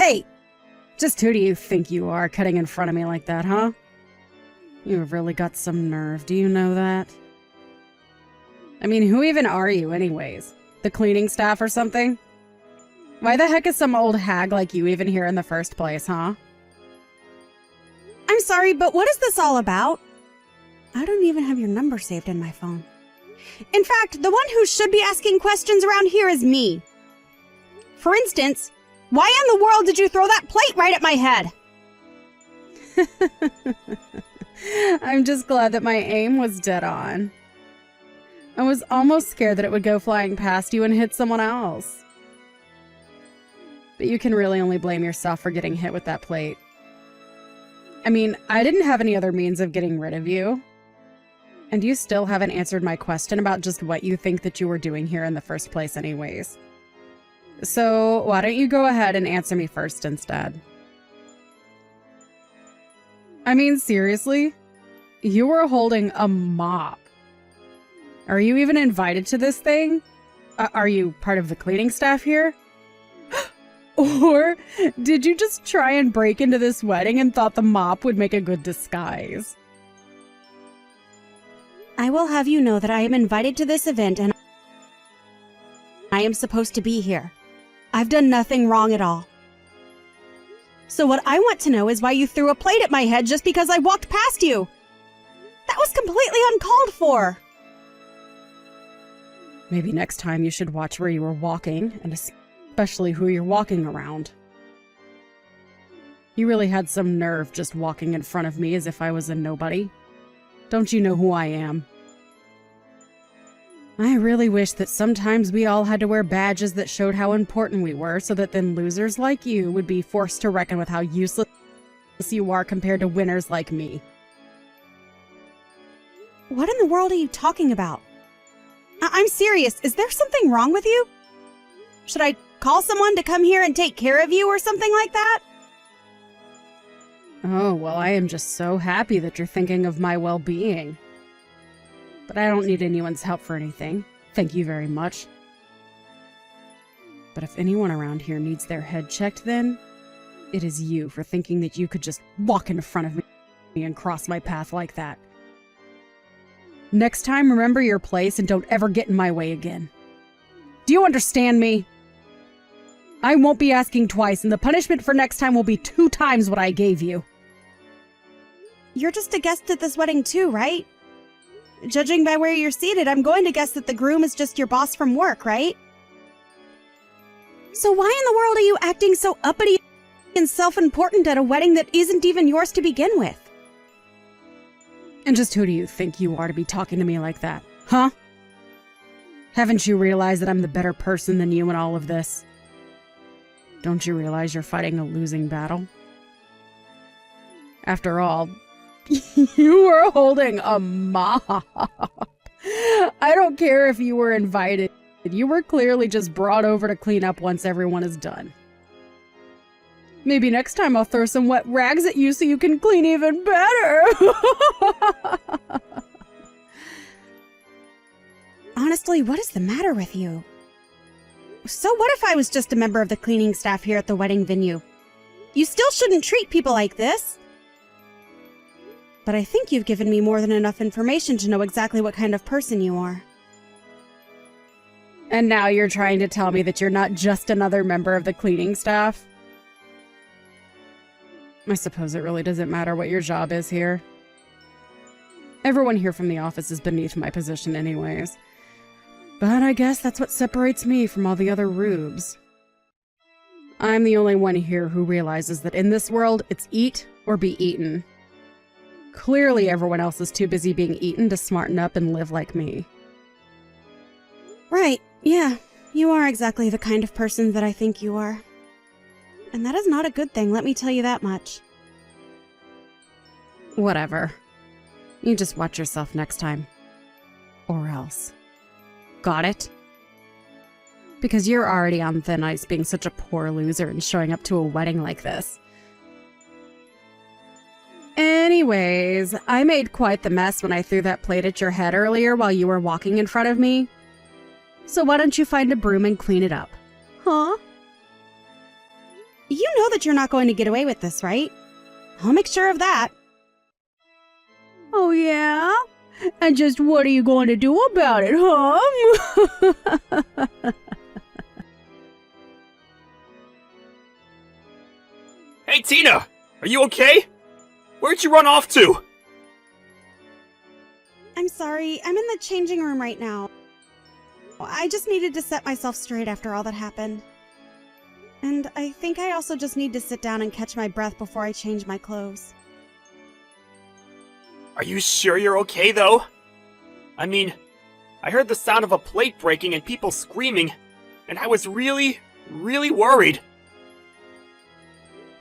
plate! Just who do you think you are, cutting in front of me like that, huh? You have really got some nerve, do you know that? I mean, who even are you, anyways? The cleaning staff or something? Why the heck is some old hag like you even here in the first place, huh? I'm sorry, but what is this all about? I don't even have your number saved in my phone. In fact, the one who should be asking questions around here is me. For instance, why in the world did you throw that plate right at my head? I'm just glad that my aim was dead on. I was almost scared that it would go flying past you and hit someone else. But you can really only blame yourself for getting hit with that plate. I mean, I didn't have any other means of getting rid of you. And you still haven't answered my question about just what you think that you were doing here in the first place anyways. So, why don't you go ahead and answer me first instead? I mean, seriously? You were holding a mop. Are you even invited to this thing? Are you part of the cleaning staff here? Or did you just try and break into this wedding and thought the mop would make a good disguise? I will have you know that I am invited to this event and I am supposed to be here. I've done nothing wrong at all. So what I want to know is why you threw a plate at my head just because I walked past you. That was completely uncalled for. Maybe next time you should watch where you were walking, and especially who you're walking around. You really had some nerve just walking in front of me as if I was a nobody. Don't you know who I am? I really wish that sometimes we all had to wear badges that showed how important we were, so that then losers like you would be forced to reckon with how useless you are compared to winners like me. What in the world are you talking about? I'm serious. Is there something wrong with you? Should I call someone to come here and take care of you or something like that? Oh, well, I am just so happy that you're thinking of my well-being. But I don't need anyone's help for anything. Thank you very much. But if anyone around here needs their head checked, then it is you for thinking that you could just walk in front of me and cross my path like that. Next time, remember your place and don't ever get in my way again. Do you understand me? I won't be asking twice, and the punishment for next time will be 2 times what I gave you. You're just a guest at this wedding too, right? Judging by where you're seated, I'm going to guess that the groom is just your boss from work, right? So why in the world are you acting so uppity and self-important at a wedding that isn't even yours to begin with? And just who do you think you are to be talking to me like that, huh? Haven't you realized that I'm the better person than you in all of this? Don't you realize you're fighting a losing battle? After all, you were holding a mop. I don't care if you were invited. You were clearly just brought over to clean up once everyone is done. Maybe next time I'll throw some wet rags at you so you can clean even better. Honestly, what is the matter with you? So what if I was just a member of the cleaning staff here at the wedding venue? You still shouldn't treat people like this. But I think you've given me more than enough information to know exactly what kind of person you are. And now you're trying to tell me that you're not just another member of the cleaning staff? I suppose it really doesn't matter what your job is here. Everyone here from the office is beneath my position anyways. But I guess that's what separates me from all the other rubes. I'm the only one here who realizes that in this world, it's eat or be eaten. Clearly everyone else is too busy being eaten to smarten up and live like me. Right, yeah. You are exactly the kind of person that I think you are. And that is not a good thing, let me tell you that much. Whatever. You just watch yourself next time. Or else. Got it? Because you're already on thin ice being such a poor loser and showing up to a wedding like this. Anyways, I made quite the mess when I threw that plate at your head earlier while you were walking in front of me. So why don't you find a broom and clean it up? Huh? You know that you're not going to get away with this, right? I'll make sure of that. Oh, yeah? And just what are you going to do about it, huh? Hey, Tina! Are you okay? Where'd you run off to? I'm sorry, I'm in the changing room right now. I just needed to set myself straight after all that happened. And I think I also just need to sit down and catch my breath before I change my clothes. Are you sure you're okay, though? I mean, I heard the sound of a plate breaking and people screaming, and I was really worried.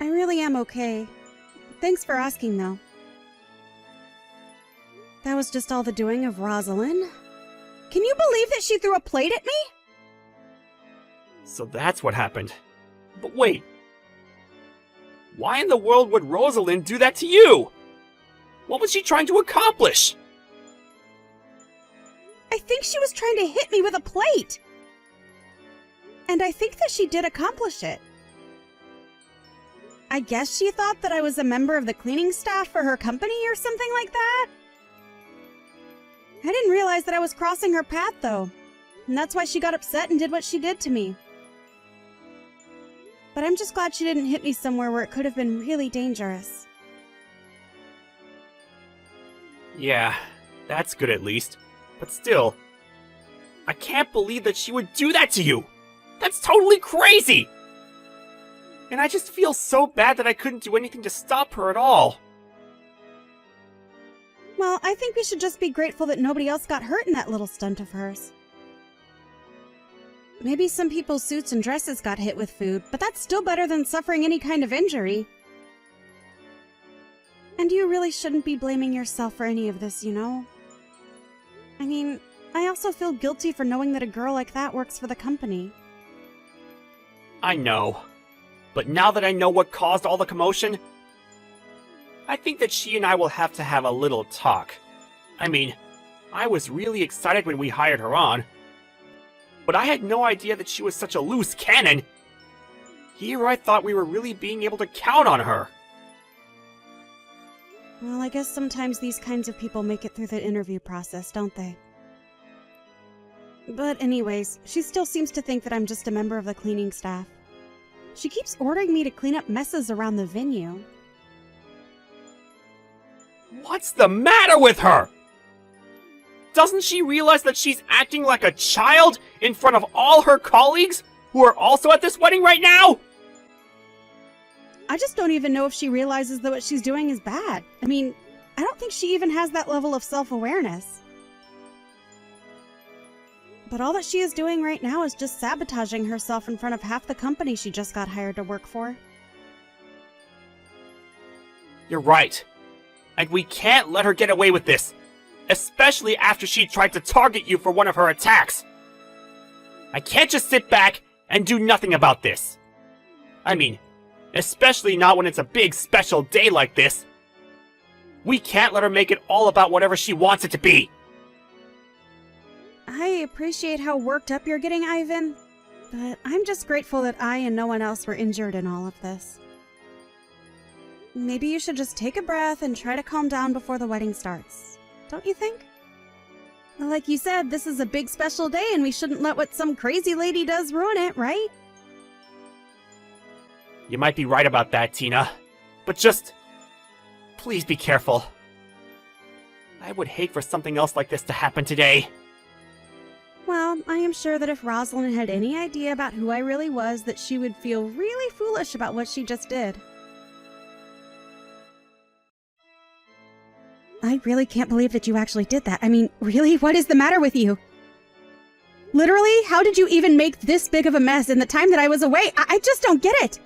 I really am okay. Thanks for asking, though. That was just all the doing of Rosalind. Can you believe that she threw a plate at me? So that's what happened. But wait. Why in the world would Rosalind do that to you? What was she trying to accomplish? I think she was trying to hit me with a plate. And I think that she did accomplish it. I guess she thought that I was a member of the cleaning staff for her company or something like that. I didn't realize that I was crossing her path, though. And that's why she got upset and did what she did to me. But I'm just glad she didn't hit me somewhere where it could have been really dangerous. Yeah, that's good at least. But still, I can't believe that she would do that to you! That's totally crazy! And I just feel so bad that I couldn't do anything to stop her at all. Well, I think we should just be grateful that nobody else got hurt in that little stunt of hers. Maybe some people's suits and dresses got hit with food, but that's still better than suffering any kind of injury. And you really shouldn't be blaming yourself for any of this, you know? I mean, I also feel guilty for knowing that a girl like that works for the company. I know. But now that I know what caused all the commotion, I think that she and I will have to have a little talk. I mean, I was really excited when we hired her on, but I had no idea that she was such a loose cannon. Here I thought we were really being able to count on her. Well, I guess sometimes these kinds of people make it through the interview process, don't they? But anyways, she still seems to think that I'm just a member of the cleaning staff. She keeps ordering me to clean up messes around the venue. What's the matter with her? Doesn't she realize that she's acting like a child in front of all her colleagues who are also at this wedding right now? I just don't even know if she realizes that what she's doing is bad. I mean, I don't think she even has that level of self-awareness. But all that she is doing right now is just sabotaging herself in front of half the company she just got hired to work for. You're right. And we can't let her get away with this. Especially after she tried to target you for one of her attacks. I can't just sit back and do nothing about this. I mean, especially not when it's a big special day like this. We can't let her make it all about whatever she wants it to be. I appreciate how worked up you're getting, Ivan, but I'm just grateful that I and no one else were injured in all of this. Maybe you should just take a breath and try to calm down before the wedding starts, don't you think? Like you said, this is a big special day and we shouldn't let what some crazy lady does ruin it, right? You might be right about that, Tina. But just... please be careful. I would hate for something else like this to happen today. Well, I am sure that if Rosalind had any idea about who I really was, that she would feel really foolish about what she just did. I really can't believe that you actually did that. I mean, really? What is the matter with you? Literally, how did you even make this big of a mess in the time that I was away? I just don't get it.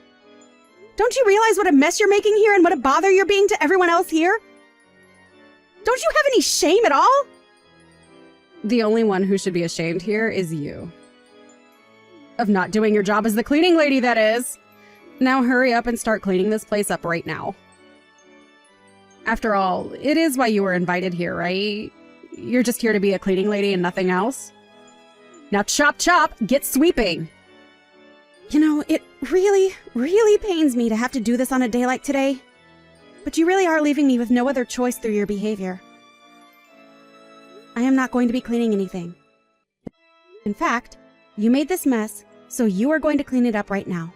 Don't you realize what a mess you're making here and what a bother you're being to everyone else here? Don't you have any shame at all? The only one who should be ashamed here is you. Of not doing your job as the cleaning lady, that is. Now hurry up and start cleaning this place up right now. After all, it is why you were invited here, right? You're just here to be a cleaning lady and nothing else? Now chop chop, get sweeping! You know, it really, really pains me to have to do this on a day like today. But you really are leaving me with no other choice through your behavior. I am not going to be cleaning anything. In fact, you made this mess, so you are going to clean it up right now.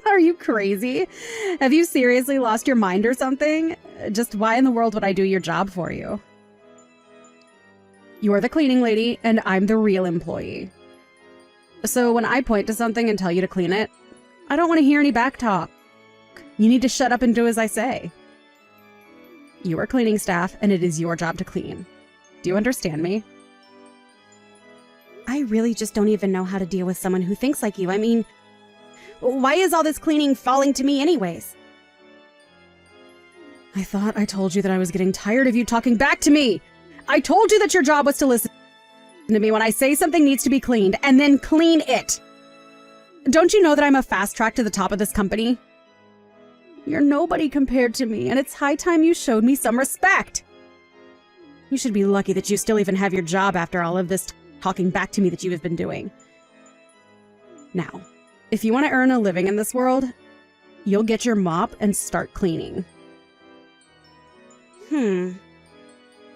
Are you crazy? Have you seriously lost your mind or something? Just why in the world would I do your job for you? You're the cleaning lady, and I'm the real employee. So when I point to something and tell you to clean it, I don't want to hear any back talk. You need to shut up and do as I say. You are cleaning staff, and it is your job to clean. Do you understand me? I really just don't even know how to deal with someone who thinks like you. I mean, why is all this cleaning falling to me anyways? I thought I told you that I was getting tired of you talking back to me. I told you that your job was to listen to me when I say something needs to be cleaned, and then clean it. Don't you know that I'm a fast track to the top of this company? You're nobody compared to me, and it's high time you showed me some respect. You should be lucky that you still even have your job after all of this talking back to me that you have been doing. Now, if you want to earn a living in this world, you'll get your mop and start cleaning.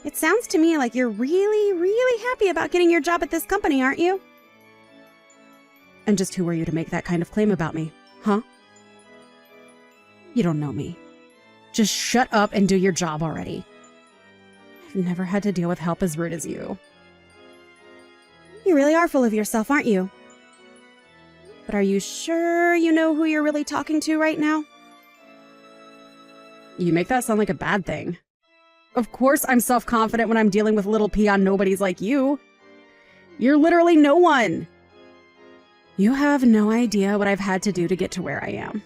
It sounds to me like you're really, really happy about getting your job at this company, aren't you? And just who are you to make that kind of claim about me, huh? You don't know me. Just shut up and do your job already. I've never had to deal with help as rude as you. You really are full of yourself, aren't you? But are you sure you know who you're really talking to right now? You make that sound like a bad thing. Of course I'm self-confident when I'm dealing with little peon nobodies like you. You're literally no one. You have no idea what I've had to do to get to where I am.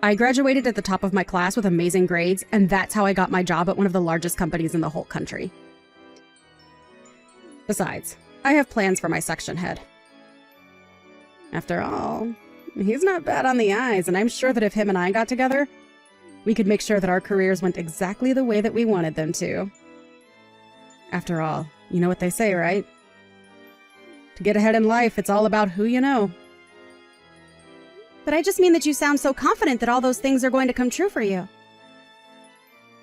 I graduated at the top of my class with amazing grades, and that's how I got my job at one of the largest companies in the whole country. Besides, I have plans for my section head. After all, he's not bad on the eyes, and I'm sure that if him and I got together, we could make sure that our careers went exactly the way that we wanted them to. After all, you know what they say, right? To get ahead in life, it's all about who you know. But I just mean that you sound so confident that all those things are going to come true for you.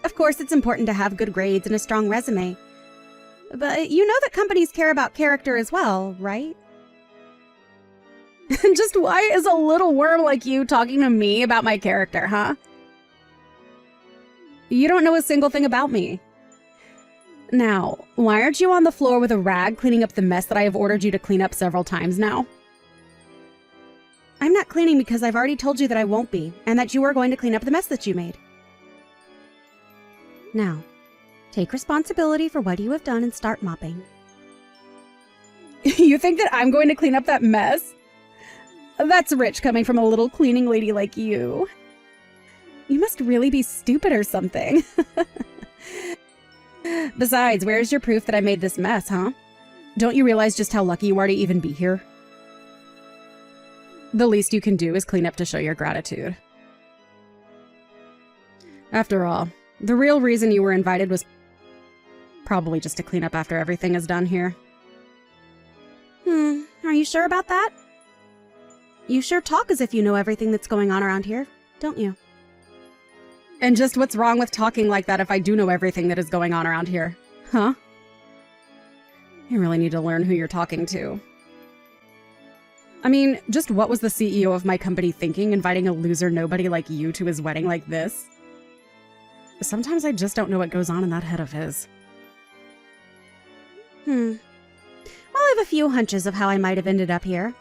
Of course, it's important to have good grades and a strong resume. But you know that companies care about character as well, right? Just why is a little worm like you talking to me about my character, huh? You don't know a single thing about me. Now, why aren't you on the floor with a rag cleaning up the mess that I have ordered you to clean up several times now? I'm not cleaning because I've already told you that I won't be, and that you are going to clean up the mess that you made. Now, take responsibility for what you have done and start mopping. You think that I'm going to clean up that mess? That's rich coming from a little cleaning lady like you. You must really be stupid or something. Besides, where's your proof that I made this mess, huh? Don't you realize just how lucky you are to even be here? The least you can do is clean up to show your gratitude. After all, the real reason you were invited was probably just to clean up after everything is done here. Are you sure about that? You sure talk as if you know everything that's going on around here, don't you? And just what's wrong with talking like that if I do know everything that is going on around here? Huh? You really need to learn who you're talking to. I mean, just what was the CEO of my company thinking, inviting a loser nobody like you to his wedding like this? Sometimes I just don't know what goes on in that head of his. Well, I have a few hunches of how I might have ended up here.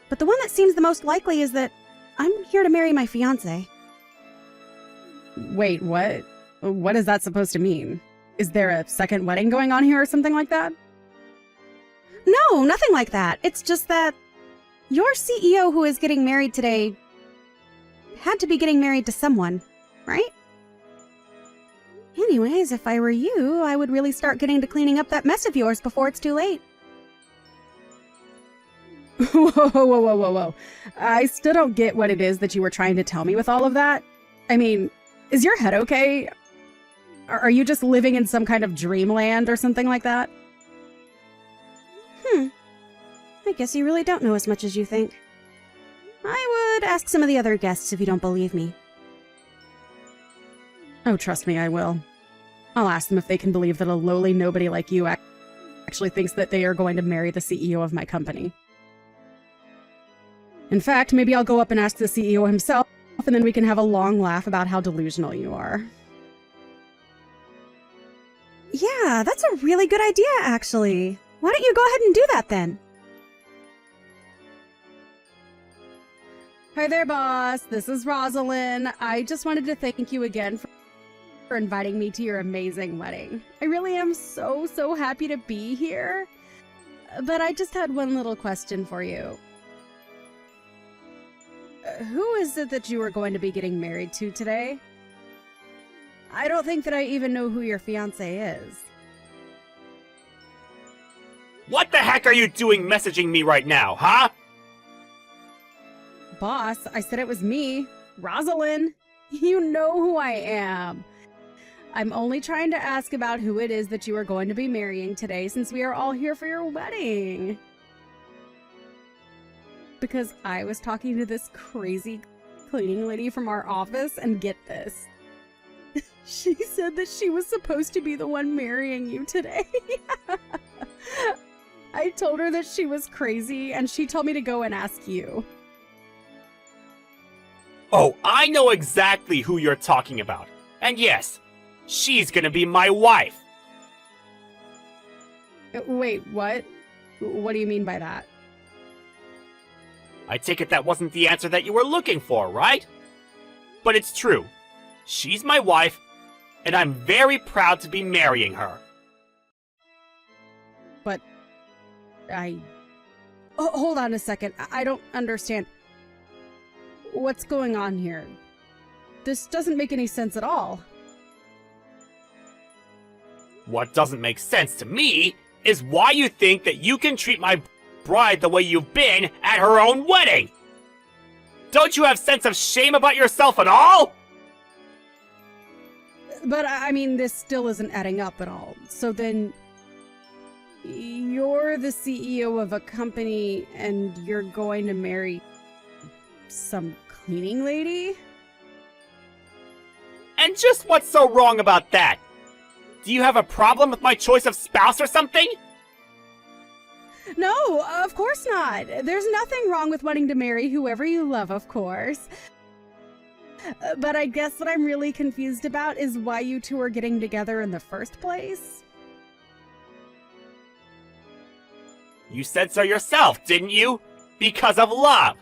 But the one that seems the most likely is that I'm here to marry my fiancé. Wait, what? What is that supposed to mean? Is there a second wedding going on here or something like that? No, nothing like that. It's just that your CEO who is getting married today had to be getting married to someone, right? Anyways, if I were you, I would really start getting to cleaning up that mess of yours before it's too late. Whoa. I still don't get what it is that you were trying to tell me with all of that. I mean, is your head okay? Are you just living in some kind of dreamland or something like that? I guess you really don't know as much as you think. I would ask some of the other guests if you don't believe me. Oh, trust me, I will. I'll ask them if they can believe that a lowly nobody like you actually thinks that they are going to marry the CEO of my company. In fact, maybe I'll go up and ask the CEO himself, and then we can have a long laugh about how delusional you are. Yeah, that's a really good idea, actually. Why don't you go ahead and do that then? Hi there, boss. This is Rosalind. I just wanted to thank you again for inviting me to your amazing wedding. I really am so happy to be here. But I just had one little question for you. Who is it that you are going to be getting married to today? I don't think that I even know who your fiancé is. What the heck are you doing messaging me right now, huh? Boss, I said it was me, Rosalind. You know who I am. I'm only trying to ask about who it is that you are going to be marrying today, since we are all here for your wedding. Because I was talking to this crazy cleaning lady from our office, and get this. She said that she was supposed to be the one marrying you today. I told her that she was crazy, and she told me to go and ask you. Oh, I know exactly who you're talking about. And yes, she's gonna be my wife. Wait, what? What do you mean by that? I take it that wasn't the answer that you were looking for, right? But it's true. She's my wife, and I'm very proud to be marrying her. But Oh, hold on a second. I don't understand. What's going on here? This doesn't make any sense at all. What doesn't make sense to me is why you think that you can treat my bride the way you've been at her own wedding. Don't you have sense of shame about yourself at all? But I mean, this still isn't adding up at all. So then, you're the CEO of a company and you're going to marry some cleaning lady? And just what's so wrong about that? Do you have a problem with my choice of spouse or something? No, of course not. There's nothing wrong with wanting to marry whoever you love, of course. But I guess what I'm really confused about is why you two are getting together in the first place. You said so yourself, didn't you? Because of love.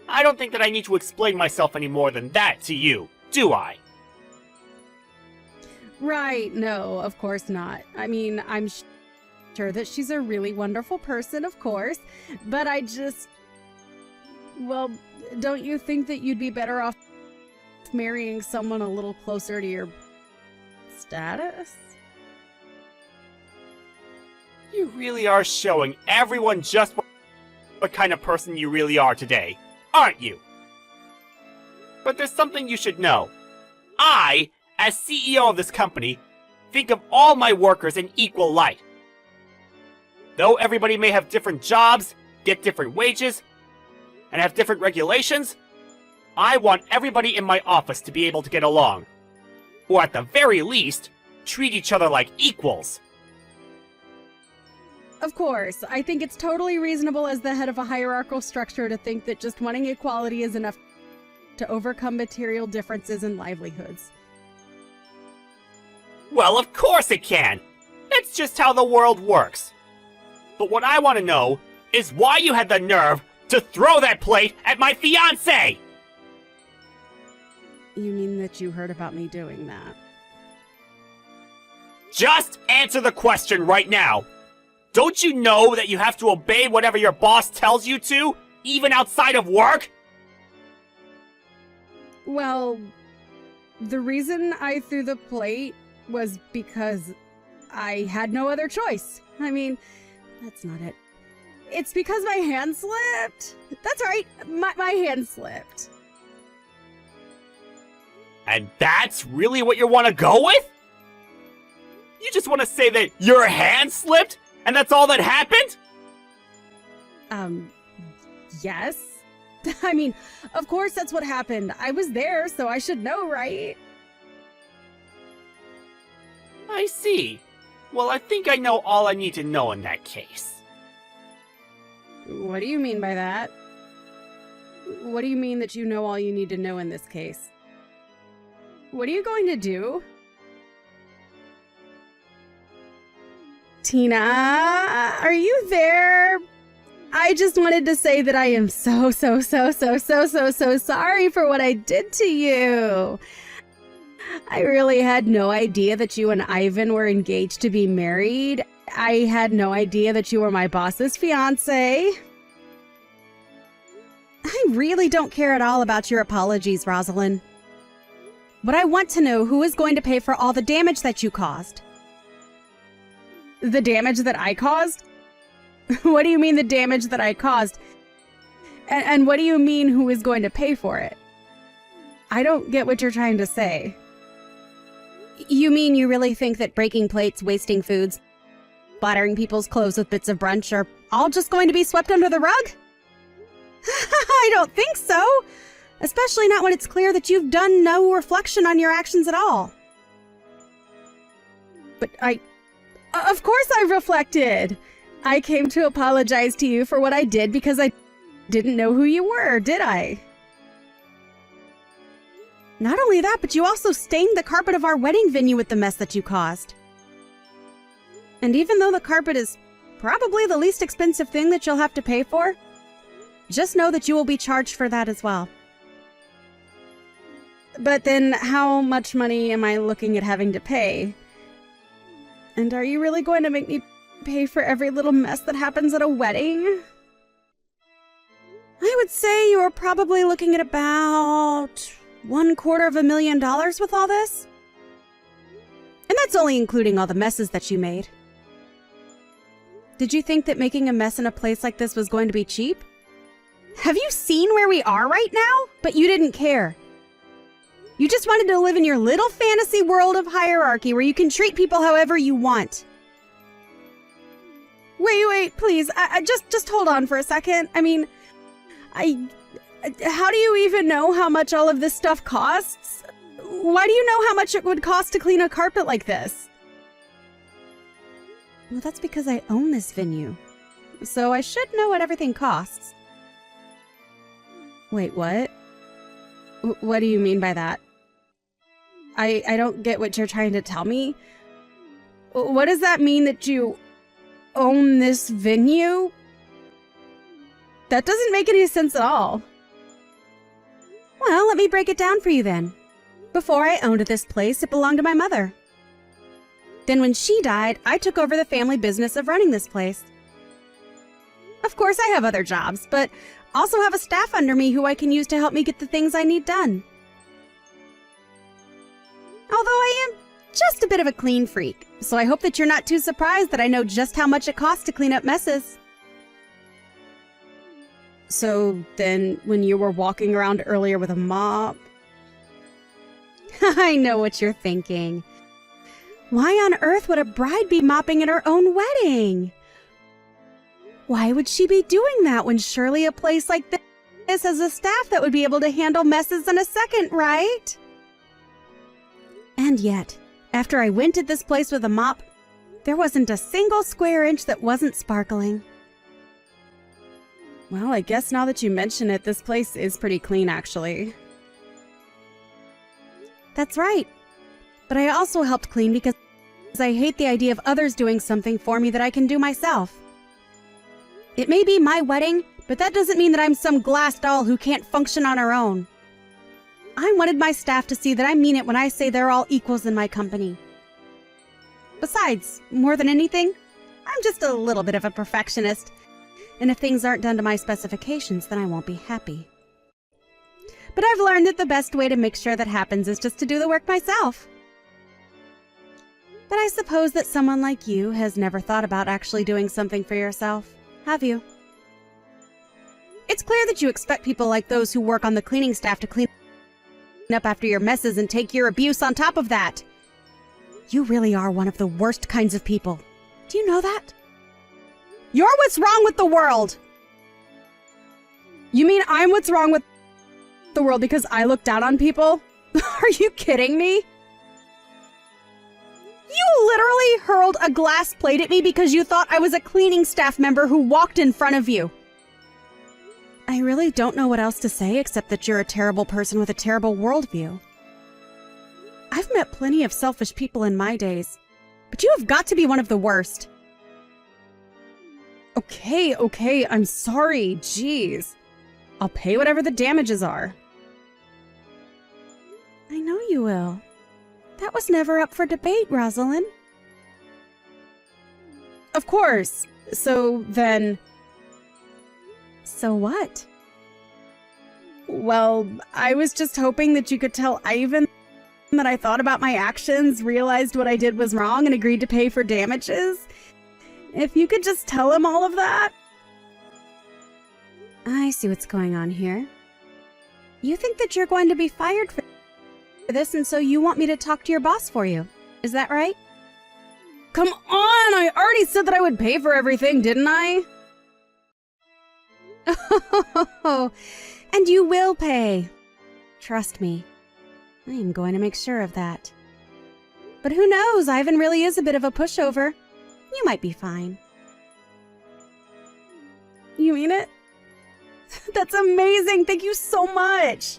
I don't think that I need to explain myself any more than that to you, do I? Right, no, of course not. I mean, I'm sure that she's a really wonderful person, of course, but I just... Well, don't you think that you'd be better off marrying someone a little closer to your status? You really are showing everyone just what kind of person you really are today, aren't you? But there's something you should know. I, as CEO of this company, think of all my workers in equal light. Though everybody may have different jobs, get different wages, and have different regulations, I want everybody in my office to be able to get along. Or at the very least, treat each other like equals. Of course, I think it's totally reasonable as the head of a hierarchical structure to think that just wanting equality is enough to overcome material differences in livelihoods. Well, of course it can! That's just how the world works. But what I want to know is why you had the nerve to throw that plate at my fiancé! You mean that you heard about me doing that? Just answer the question right now! Don't you know that you have to obey whatever your boss tells you to, even outside of work? Well, the reason I threw the plate was because I had no other choice. I mean, that's not it. It's because my hand slipped. That's right, my hand slipped. And that's really what you want to go with? You just want to say that your hand slipped, and that's all that happened? Yes. I mean, of course that's what happened. I was there, so I should know, right? I see. Well, I think I know all I need to know in that case. What do you mean by that? What do you mean that you know all you need to know in this case? What are you going to do? Tina, are you there? I just wanted to say that I am so sorry for what I did to you. I really had no idea that you and Ivan were engaged to be married. I had no idea that you were my boss's fiance. I really don't care at all about your apologies, Rosalind. But I want to know who is going to pay for all the damage that you caused. The damage that I caused? What do you mean the damage that I caused? And what do you mean who is going to pay for it? I don't get what you're trying to say. You mean you really think that breaking plates, wasting foods, splattering people's clothes with bits of brunch are all just going to be swept under the rug? I don't think so. Especially not when it's clear that you've done no reflection on your actions at all. But of course I reflected. I came to apologize to you for what I did because I didn't know who you were, did I? Not only that, but you also stained the carpet of our wedding venue with the mess that you caused. And even though the carpet is probably the least expensive thing that you'll have to pay for, just know that you will be charged for that as well. But then how much money am I looking at having to pay? And are you really going to make me pay for every little mess that happens at a wedding? I would say you are probably looking at about $250,000 with all this. And that's only including all the messes that you made. Did you think that making a mess in a place like this was going to be cheap? Have you seen where we are right now? But you didn't care. You just wanted to live in your little fantasy world of hierarchy where you can treat people however you want. Wait, please. I just hold on for a second. I mean, how do you even know how much all of this stuff costs? Why do you know how much it would cost to clean a carpet like this? Well, that's because I own this venue. So I should know what everything costs. Wait, what? What do you mean by that? I don't get what you're trying to tell me. What does that mean that you own this venue? That doesn't make any sense at all. Well, let me break it down for you then. Before I owned this place, it belonged to my mother. Then when she died, I took over the family business of running this place. Of course, I have other jobs, but also have a staff under me who I can use to help me get the things I need done. Although I am just a bit of a clean freak, so I hope that you're not too surprised that I know just how much it costs to clean up messes. So then, when you were walking around earlier with a mop... I know what you're thinking. Why on earth would a bride be mopping at her own wedding? Why would she be doing that when surely a place like this has a staff that would be able to handle messes in a second, right? And yet, after I went at this place with a mop, there wasn't a single square inch that wasn't sparkling. Well, I guess now that you mention it, this place is pretty clean, actually. That's right. But I also helped clean because I hate the idea of others doing something for me that I can do myself. It may be my wedding, but that doesn't mean that I'm some glass doll who can't function on her own. I wanted my staff to see that I mean it when I say they're all equals in my company. Besides, more than anything, I'm just a little bit of a perfectionist, and if things aren't done to my specifications, then I won't be happy. But I've learned that the best way to make sure that happens is just to do the work myself. But I suppose that someone like you has never thought about actually doing something for yourself, have you? It's clear that you expect people like those who work on the cleaning staff to clean up after your messes and take your abuse on top of that. You really are one of the worst kinds of people. Do you know that? You're what's wrong with the world! You mean I'm what's wrong with the world because I look down on people? Are you kidding me? You literally hurled a glass plate at me because you thought I was a cleaning staff member who walked in front of you. I really don't know what else to say except that you're a terrible person with a terrible worldview. I've met plenty of selfish people in my days, but you have got to be one of the worst. Okay, I'm sorry, jeez. I'll pay whatever the damages are. I know you will. That was never up for debate, Rosalind. Of course. So then... So what? Well, I was just hoping that you could tell Ivan that I thought about my actions, realized what I did was wrong, and agreed to pay for damages. If you could just tell him all of that. I see what's going on here. You think that you're going to be fired for this, and so you want me to talk to your boss for you. Is that right? Come on! I already said that I would pay for everything, didn't I? Oh, and you will pay. Trust me. I am going to make sure of that. But who knows? Ivan really is a bit of a pushover. You might be fine. You mean it? That's amazing! Thank you so much!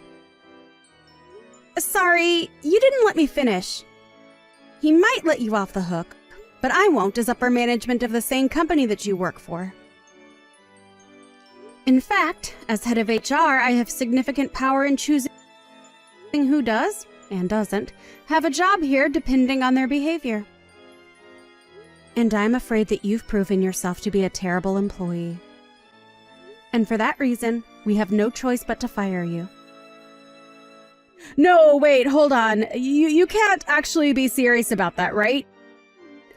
Sorry, you didn't let me finish. He might let you off the hook, but I won't as upper management of the same company that you work for. In fact, as head of HR, I have significant power in choosing who does, and doesn't, have a job here depending on their behavior. And I'm afraid that you've proven yourself to be a terrible employee. And for that reason, we have no choice but to fire you. No, wait, hold on. You can't actually be serious about that, right?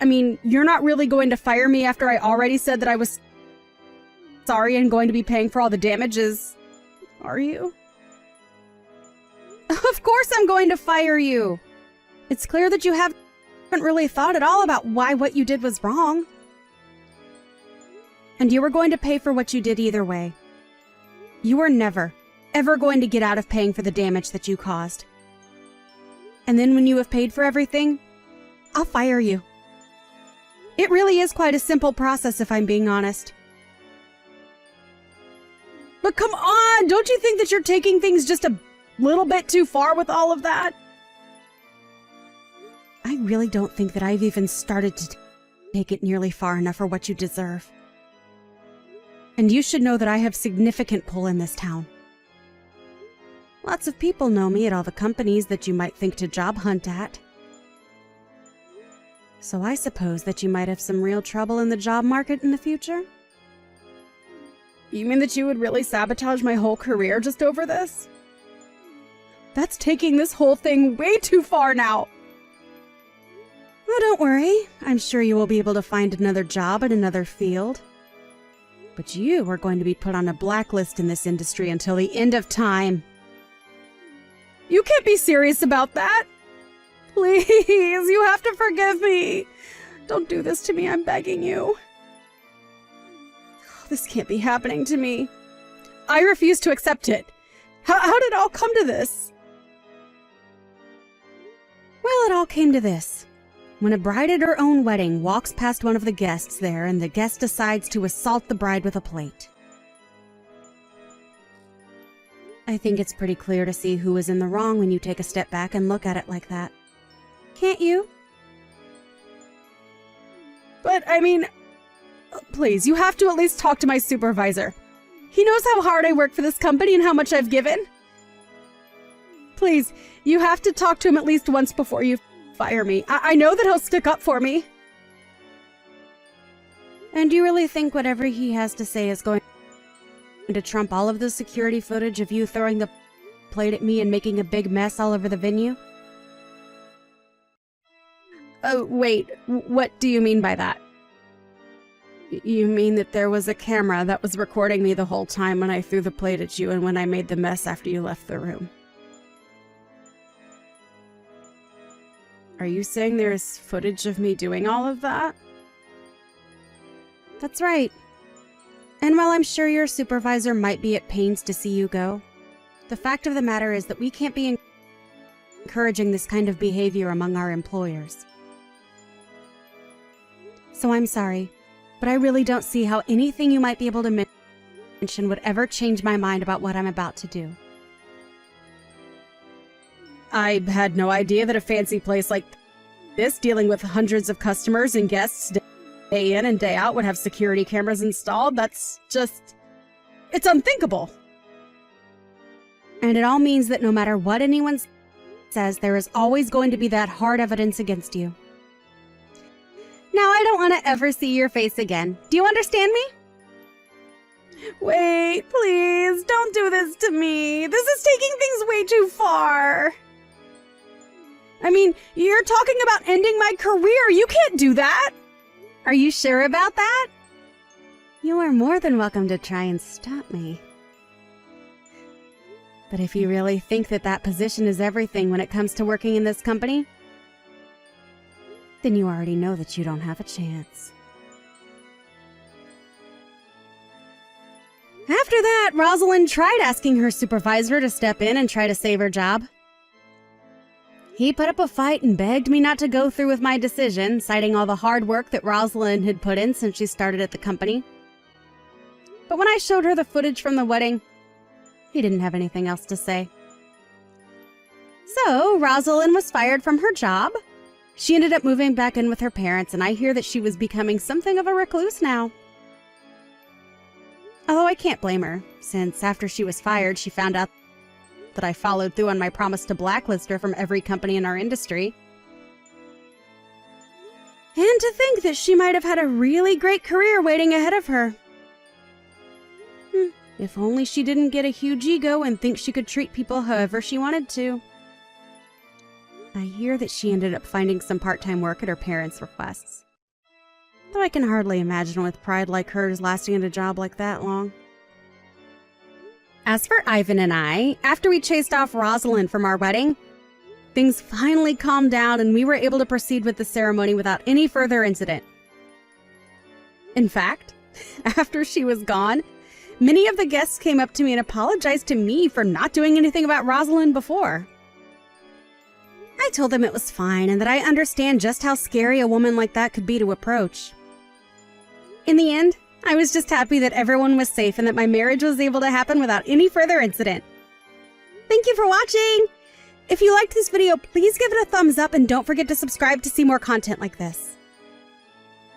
I mean, you're not really going to fire me after I already said that I was sorry and going to be paying for all the damages, are you? Of course I'm going to fire you! It's clear that you haven't really thought at all about why what you did was wrong. And you were going to pay for what you did either way. You were never, ever going to get out of paying for the damage that you caused. And then when you have paid for everything, I'll fire you. It really is quite a simple process if I'm being honest. But come on! Don't you think that you're taking things just a little bit too far with all of that? I really don't think that I've even started to take it nearly far enough for what you deserve. And you should know that I have significant pull in this town. Lots of people know me at all the companies that you might think to job hunt at. So I suppose that you might have some real trouble in the job market in the future? You mean that you would really sabotage my whole career just over this? That's taking this whole thing way too far now. Oh, don't worry. I'm sure you will be able to find another job in another field. But you are going to be put on a blacklist in this industry until the end of time. You can't be serious about that. Please, you have to forgive me. Don't do this to me, I'm begging you. This can't be happening to me. I refuse to accept it. How did it all come to this? Well, it all came to this. When a bride at her own wedding walks past one of the guests there and the guest decides to assault the bride with a plate. I think it's pretty clear to see who is in the wrong when you take a step back and look at it like that. Can't you? But, I mean, please, you have to at least talk to my supervisor. He knows how hard I work for this company and how much I've given. Please, you have to talk to him at least once before you fire me. I know that he'll stick up for me. And you really think whatever he has to say is going to trump all of the security footage of you throwing the plate at me and making a big mess all over the venue? Oh, wait, what do you mean by that? You mean that there was a camera that was recording me the whole time when I threw the plate at you and when I made the mess after you left the room? Are you saying there's footage of me doing all of that? That's right. And while I'm sure your supervisor might be at pains to see you go, the fact of the matter is that we can't be encouraging this kind of behavior among our employers. So I'm sorry, but I really don't see how anything you might be able to mention would ever change my mind about what I'm about to do. I had no idea that a fancy place like this, dealing with hundreds of customers and guests day in and day out, would have security cameras installed. That's just... it's unthinkable. And it all means that no matter what anyone says, there is always going to be that hard evidence against you. Now, I don't want to ever see your face again. Do you understand me? Wait, please, don't do this to me. This is taking things way too far. I mean, you're talking about ending my career. You can't do that. Are you sure about that? You are more than welcome to try and stop me. But if you really think that that position is everything when it comes to working in this company, then you already know that you don't have a chance. After that, Rosalind tried asking her supervisor to step in and try to save her job. He put up a fight and begged me not to go through with my decision, citing all the hard work that Rosalind had put in since she started at the company. But when I showed her the footage from the wedding, he didn't have anything else to say. So, Rosalind was fired from her job. She ended up moving back in with her parents, and I hear that she was becoming something of a recluse now. Although I can't blame her, since after she was fired, she found out that I followed through on my promise to blacklist her from every company in our industry. And to think that she might have had a really great career waiting ahead of her. If only she didn't get a huge ego and think she could treat people however she wanted to. I hear that she ended up finding some part-time work at her parents' requests. Though I can hardly imagine with pride like hers lasting at a job like that long. As for Ivan and I, after we chased off Rosalind from our wedding, things finally calmed down and we were able to proceed with the ceremony without any further incident. In fact, after she was gone, many of the guests came up to me and apologized to me for not doing anything about Rosalind before. I told them it was fine and that I understand just how scary a woman like that could be to approach. In the end, I was just happy that everyone was safe and that my marriage was able to happen without any further incident. Thank you for watching! If you liked this video, please give it a thumbs up and don't forget to subscribe to see more content like this.